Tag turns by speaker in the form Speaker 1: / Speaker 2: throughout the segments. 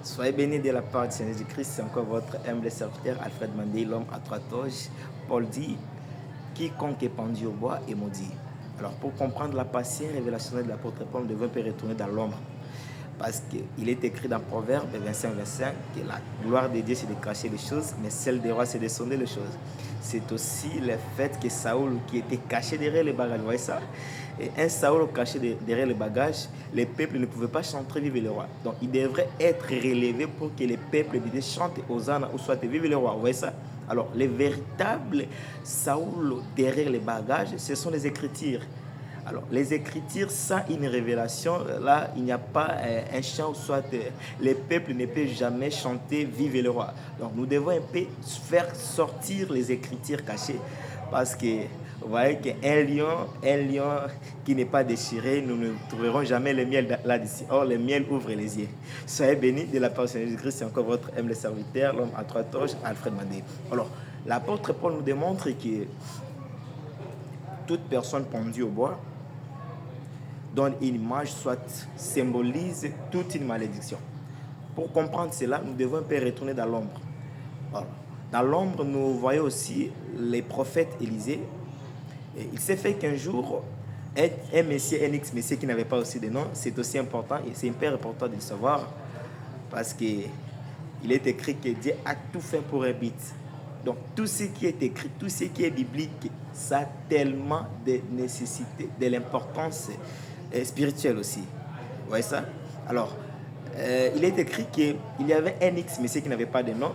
Speaker 1: Soyez bénis de la part du Seigneur Jésus-Christ. C'est encore votre humble serviteur Alfred Mandé, l'homme à trois toges. Paul dit, quiconque est pendu au bois est maudit. Alors pour comprendre la patience révélationnelle de l'apôtre Paul, nous devons un peu retourner dans l'ombre. Parce qu'il est écrit dans Proverbe 25-25 que la gloire de Dieu c'est de cacher les choses, mais celle des rois c'est de sonder les choses. C'est aussi le fait que Saoul qui était caché derrière les bagages, vous voyez ça? Et un Saoul caché derrière les bagages, les peuples ne pouvaient pas chanter vive le roi. Donc il devrait être relevé pour que les peuples chantent Hosanna ou soit vive le roi, vous voyez ça? Alors les véritables Saoul derrière les bagages, ce sont les Écritures. Alors, les Écritures, sans une révélation, là, il n'y a pas un chant, soit les peuples ne peuvent jamais chanter Vive le roi. Donc, nous devons un peu faire sortir les Écritures cachées. Parce que, vous voyez qu'un lion qui n'est pas déchiré, nous ne trouverons jamais le miel là-dessus. Or, le miel ouvre les yeux. Soyez bénis de la part de Jésus-Christ, c'est encore votre humble serviteur, l'homme à trois torches, Alfred Mandé. Alors, l'apôtre Paul nous démontre que toute personne pendue au bois donne une image, soit symbolise toute une malédiction. Pour comprendre cela, nous devons un peu retourner dans l'ombre. Voilà. Dans l'ombre, nous voyons aussi les prophètes Élisée. Et il s'est fait qu'un jour, un messie, un ex-messie qui n'avait pas aussi de nom, c'est aussi important, et c'est hyper important de le savoir, parce qu'il est écrit que Dieu a tout fait pour un but. Donc tout ce qui est écrit, tout ce qui est biblique, ça a tellement de nécessité, de l'importance spirituelle aussi. Vous voyez ça? Alors, il est écrit qu'il y avait un ex-messie qui n'avait pas de nom.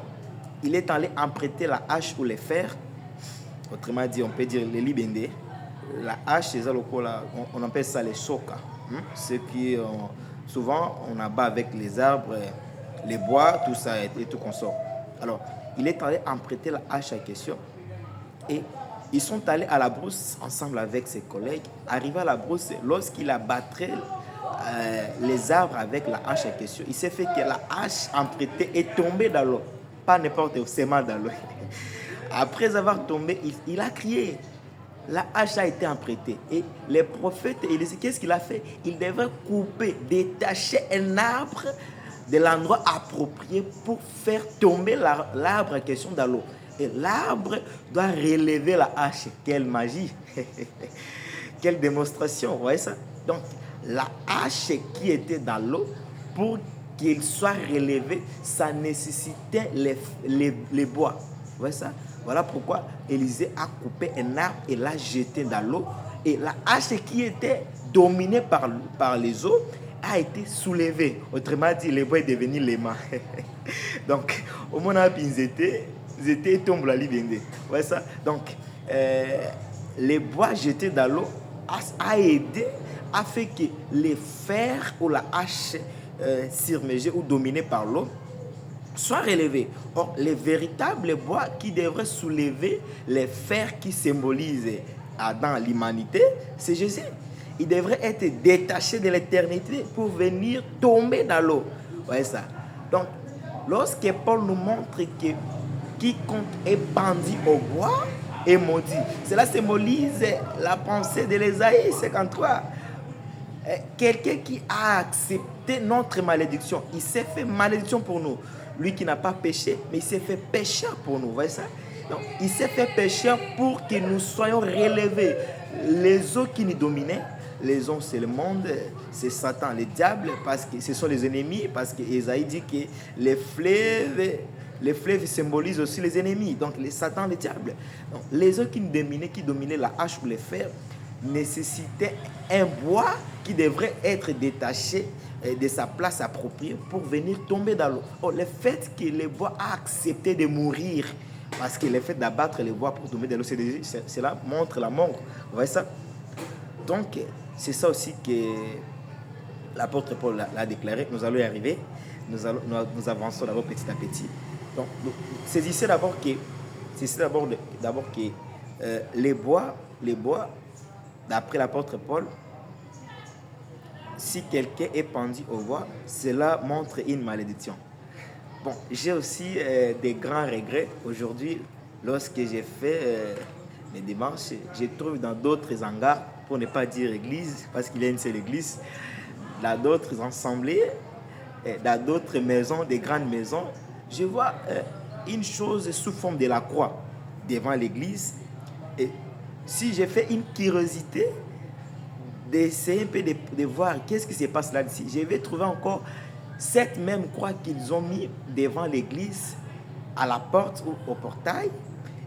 Speaker 1: Il est allé emprunter la hache ou les fers. Autrement dit, on peut dire les libendés. La hache, c'est ça, on appelle ça les sokas. Ce qui, souvent, on abat avec les arbres, les bois, tout ça et tout consort. Alors, il est allé emprunter la hache à question. Et ils sont allés à la brousse ensemble avec ses collègues. Arrivé à la brousse, lorsqu'il abattrait les arbres avec la hache en question, il s'est fait que la hache empruntée est tombée dans l'eau. Pas n'importe où, seulement dans l'eau. Après avoir tombé, il a crié. La hache a été empruntée. Et les prophètes, qu'est-ce qu'il a fait? Il devait couper, détacher un arbre de l'endroit approprié pour faire tomber l'arbre en question dans l'eau. Et l'arbre doit relever la hache. Quelle magie! Quelle démonstration, vous voyez ça? Donc, la hache qui était dans l'eau, pour qu'il soit relevé, ça nécessitait les bois. Vous voyez ça? Voilà pourquoi Élisée a coupé un arbre et l'a jeté dans l'eau. Et la hache qui était dominée par les eaux a été soulevée. Autrement dit, les bois est devenu les mains. Donc, au moment où ils étaient tombés la libende. Ouais, ça. Donc, les bois jetés dans l'eau a aidé, a fait que les fers ou la hache submergée ou dominée par l'eau soient relevés. Or, les véritables bois qui devraient soulever les fers qui symbolisent dans l'humanité, c'est Jésus. Il devrait être détaché de l'éternité pour venir tomber dans l'eau. Vous voyez ça? Donc, lorsque Paul nous montre que quiconque est pendu au bois est maudit, cela symbolise la pensée de l'Ésaïe 53. Quelqu'un qui a accepté notre malédiction, il s'est fait malédiction pour nous. Lui qui n'a pas péché, mais il s'est fait pécheur pour nous. Vous voyez ça? Donc, il s'est fait pécheur pour que nous soyons relevés. Les eaux qui nous dominaient, les eaux c'est le monde, c'est Satan, le diable, parce que ce sont les ennemis, parce que Ésaïe dit que les fleuves symbolisent aussi les ennemis, donc les Satan, le diable. Donc, les eaux qui nous dominaient la hache ou les fers, nécessitaient un bois qui devrait être détaché de sa place appropriée pour venir tomber dans l'eau. Oh, le fait que le bois a accepté de mourir, parce que le fait d'abattre les bois pour tomber dans l'eau, cela montre la mort. Vous voyez ça? Donc, c'est ça aussi que l'apôtre Paul l'a déclaré. Nous allons y arriver. Nous avançons d'abord petit à petit. Donc, saisissez d'abord que les bois, d'après l'apôtre Paul, si quelqu'un est pendu au bois, cela montre une malédiction. Bon, j'ai aussi des grands regrets aujourd'hui lorsque j'ai fait mes démarches. Je trouve dans d'autres hangars, pour ne pas dire église, parce qu'il y a une seule église, dans d'autres assemblées, dans d'autres maisons, des grandes maisons, je vois une chose sous forme de la croix devant l'église. Et si j'ai fait une curiosité, d'essayer un peu de voir qu'est-ce qui se passe là-dessus, je vais trouver encore cette même croix qu'ils ont mis devant l'église, à la porte ou au portail.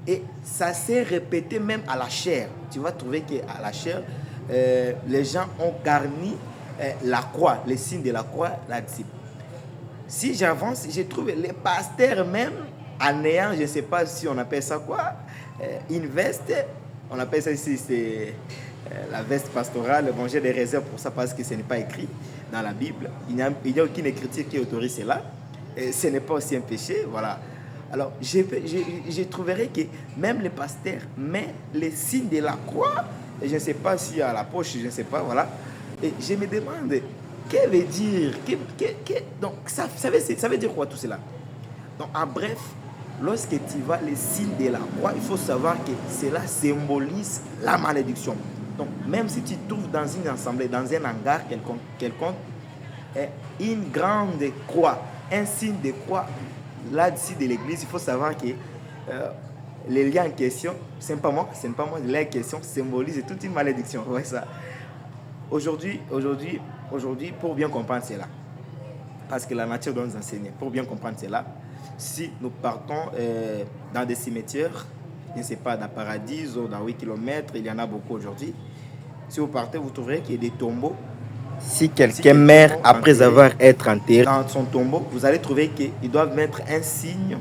Speaker 1: Et ça s'est répété même à la chaire. Tu vas trouver qu'à la chaire, les gens ont garni la croix, les signes de la croix là-dessus. Si j'avance, je trouve les pasteurs même en ayant, je ne sais pas si on appelle ça quoi, une veste, on appelle ça ici, c'est la veste pastorale. Bon, j'ai des réserves pour ça parce que ce n'est pas écrit dans la Bible. Il n'y a aucune écriture qui autorise cela. Et ce n'est pas aussi un péché, voilà. Alors, je trouverai que même les pasteurs mettent les signes de la croix, et je ne sais pas s'il y a à la poche, je ne sais pas, voilà. Et je me demande, qu'est-ce que veut dire donc, ça veut dire quoi tout cela? Donc, en bref, lorsque tu vois les signes de la croix, il faut savoir que cela symbolise la malédiction. Donc, même si tu trouves dans une assemblée, dans un hangar quelconque, une grande croix, un signe de croix, là-dessus de l'église, il faut savoir que les liens en question, ce n'est pas moi, les liens en question symbolisent toute une malédiction. Ouais, ça. Aujourd'hui, pour bien comprendre cela, parce que la nature doit nous enseigner, pour bien comprendre cela, si nous partons dans des cimetières, je ne sais pas, dans Paradis ou dans 8 km, il y en a beaucoup aujourd'hui. Si vous partez, vous trouverez qu'il y a des tombeaux. Si quelqu'un meurt après avoir été enterré dans son tombeau, vous allez trouver qu'ils doivent mettre un signe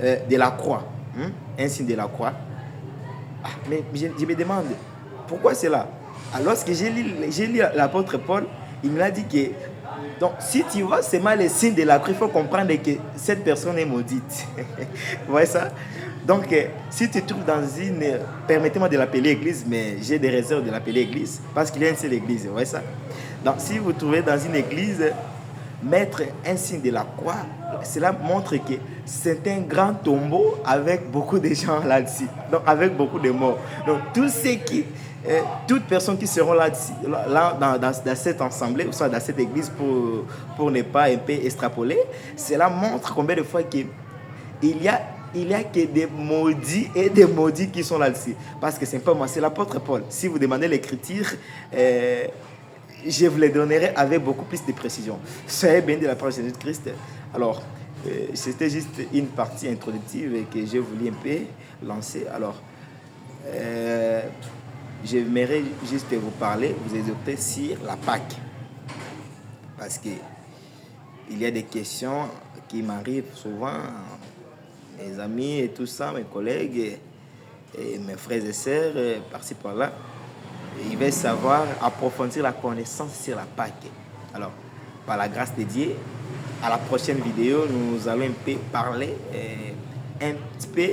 Speaker 1: de la croix. Un signe de la croix. Ah, mais je me demande, pourquoi c'est là? Alors, lorsque j'ai lu l'apôtre Paul, il me l'a dit que donc, si tu vois seulement les signes de la croix, il faut comprendre que cette personne est maudite. Vous voyez ça? Donc, si tu te trouves dans une... Permettez-moi de l'appeler église, mais j'ai des réserves de l'appeler église, parce qu'il y a une seule église. Vous voyez ça? Donc, si vous trouvez dans une église, mettre un signe de la croix, cela montre que c'est un grand tombeau avec beaucoup de gens là-dessus. Donc, avec beaucoup de morts. Donc, tous ceux qui... toutes personnes qui seront là dans cette assemblée ou soit dans cette église pour ne pas un peu extrapoler, cela montre combien de fois qu'il y a que des maudits et des maudits qui sont là-dessus. Parce que c'est pas moi, c'est l'apôtre Paul. Si vous demandez l'écriture, je vous les donnerai avec beaucoup plus de précision. Soyez bénis de la parole de Jésus-Christ. Alors, c'était juste une partie introductive que j'ai voulu un peu lancer. Alors, j'aimerais juste vous parler, vous exhorter sur la Pâque. Parce que il y a des questions qui m'arrivent souvent, mes amis et tout ça, mes collègues et mes frères et sœurs, par-ci par-là. Ils veulent savoir, approfondir la connaissance sur la Pâque. Alors, par la grâce de Dieu, à la prochaine vidéo, nous allons un peu parler, un petit peu,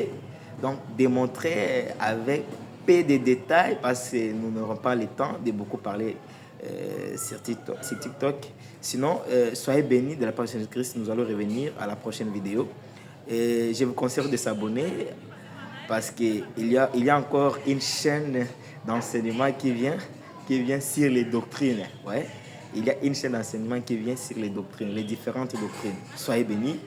Speaker 1: donc démontrer avec peu de détails, parce que nous n'aurons pas le temps de beaucoup parler sur TikTok. Sinon, soyez bénis de la part de Jésus-Christ. Nous allons revenir à la prochaine vidéo. Et je vous conseille de s'abonner parce qu'il y a encore une chaîne d'enseignement qui vient sur les doctrines. Ouais. Il y a une chaîne d'enseignement qui vient sur les doctrines, les différentes doctrines. Soyez bénis.